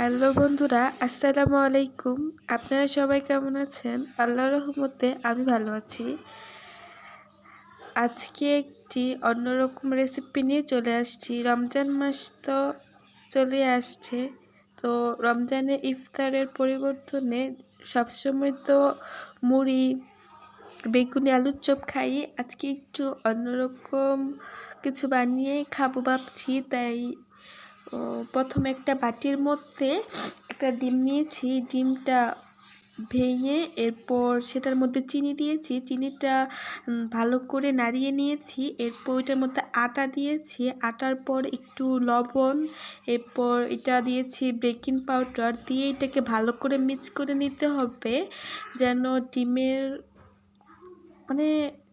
Hello বন্ধুরা, আসসালামু আলাইকুম। আপনারা সবাই কেমন আছেন? আল্লাহর রহমতে আমি ভালো আছি। আজকে একটি অন্যরকম রেসিপি নিয়ে চলে আসছি। রমজান মাস তো চলে আসছে, তো রমজানে ইফতারের পরিবর্তনে সবসময় তো মুড়ি, বেগুনি, আলুর চপ খাই। আজকে একটু অন্যরকম কিছু বানিয়ে খাবো ভাবছি। তাই প্রথমে একটা বাটির মধ্যে একটা ডিম নিয়েছি। ডিমটা ভেঙে এরপর সেটার মধ্যে চিনি দিয়েছি। চিনিটা ভালো করে নাড়িয়ে নিয়েছি। এরপর ওইটার মধ্যে আটা দিয়েছি। আটার পর একটু লবণ, এরপর এটা দিয়েছি বেকিং পাউডার দিয়ে এটাকে ভালো করে মিক্স করে নিতে হবে, যেন ডিমের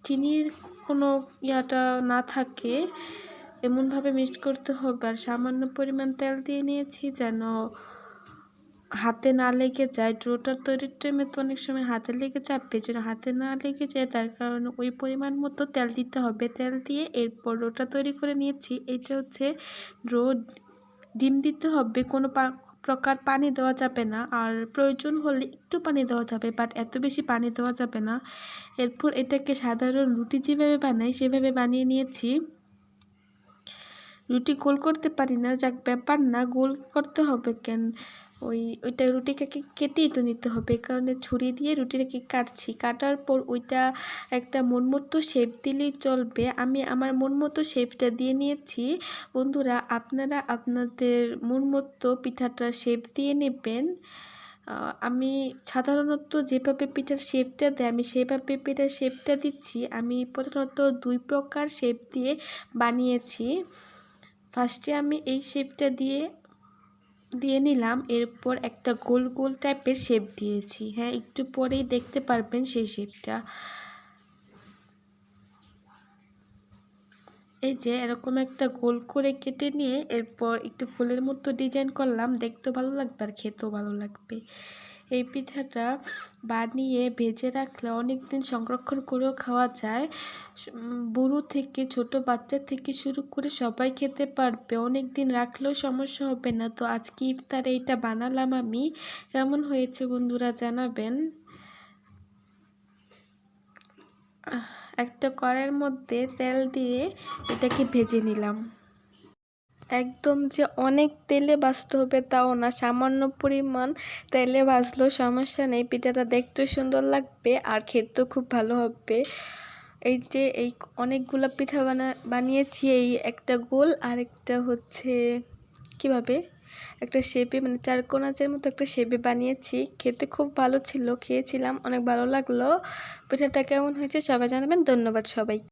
চিনির কোনো ইয়াটা না থাকে, এমনভাবে মিক্স করতে হবে। আর সামান্য পরিমাণ তেল দিয়ে নিয়েছি যেন হাতে না লেগে যায়। ডোটা তৈরির টাইমে তো অনেক সময় হাতে লেগে যাবে, যেন হাতে না লেগে যায় তার কারণে ওই পরিমাণ মতো তেল দিতে হবে। তেল দিয়ে এরপর ডোটা তৈরি করে নিয়েছি। এটা হচ্ছে ডো। ডিম দিতে হবে, কোনো প্রকার পানি দেওয়া যাবে না, আর প্রয়োজন হলে একটু পানি দেওয়া যাবে, বাট এত বেশি পানি দেওয়া যাবে না। এরপর এটাকে সাধারণ রুটি যেভাবে বানাই সেভাবে বানিয়ে নিয়েছি। রুটি গোল করতে পারি না, যাক ব্যাপার না, গোল করতে হবে কেন, ওইটা রুটিকে কেটেই তো নিতে হবে, এই কারণে ছুরি দিয়ে রুটিটাকে কাটছি। কাটার পর ওইটা একটা মন মতো শেপ দিলেই চলবে। আমি আমার মন মতো শেপটা দিয়ে নিয়েছি। বন্ধুরা, আপনারা আপনাদের মন মতো পিঠাটা শেপ দিয়ে নেবেন। আমি সাধারণত যেভাবে পিঠার শেপটা দেয় আমি সেভাবে পিঠার শেপটা দিচ্ছি। আমি প্রধানত 2 প্রকার শেপ দিয়ে বানিয়েছি। ফার্স্টে আমি এই শেপটা দিয়ে নিলাম, এরপর একটা গোল গোল টাইপের শেপ দিয়েছি। হ্যাঁ, একটু পরেই দেখতে পারবেন সেই শেপটা। এই যে এরকম একটা গোল করে কেটে নিয়ে এরপর একটু ফুলের মতো ডিজাইন করলাম, দেখতেও ভালো লাগবে আর খেতেও ভালো লাগবে। এই পিঠাটা বানিয়ে ভেজে রাখলে অনেক দিন সংরক্ষণ করেও খাওয়া যায়। বুড়ো থেকে ছোট বাচ্চা থেকে শুরু করে সবাই খেতে পারবে, অনেক দিন রাখলেও সমস্যা হবে না। তো আজকে ইফতারে এটা বানালাম আমি। কেমন হয়েছে বন্ধুরা জানাবেন। একটা কড়াইয়ের মধ্যে তেল দিয়ে এটাকে ভেজে নিলাম। একদম যে অনেক তেলে ভাজতে হবে তাও না, সামান্য পরিমাণ তেলে ভাজলেও সমস্যা নেই। পিঠাটা দেখতে সুন্দর লাগবে আর খেতেও খুব ভালো হবে। এই যে এই অনেকগুলো পিঠা বানিয়েছি, এই একটা গোল আর একটা হচ্ছে কিভাবে একটা শেপে, চারকোনাচের মতো একটা শেপে বানিয়েছি। খেতে খুব ভালো ছিল, খেয়েছিলাম, অনেক ভালো লাগলো। পিঠাটা কেমন হয়েছে সবাই জানাবেন। ধন্যবাদ সবাই।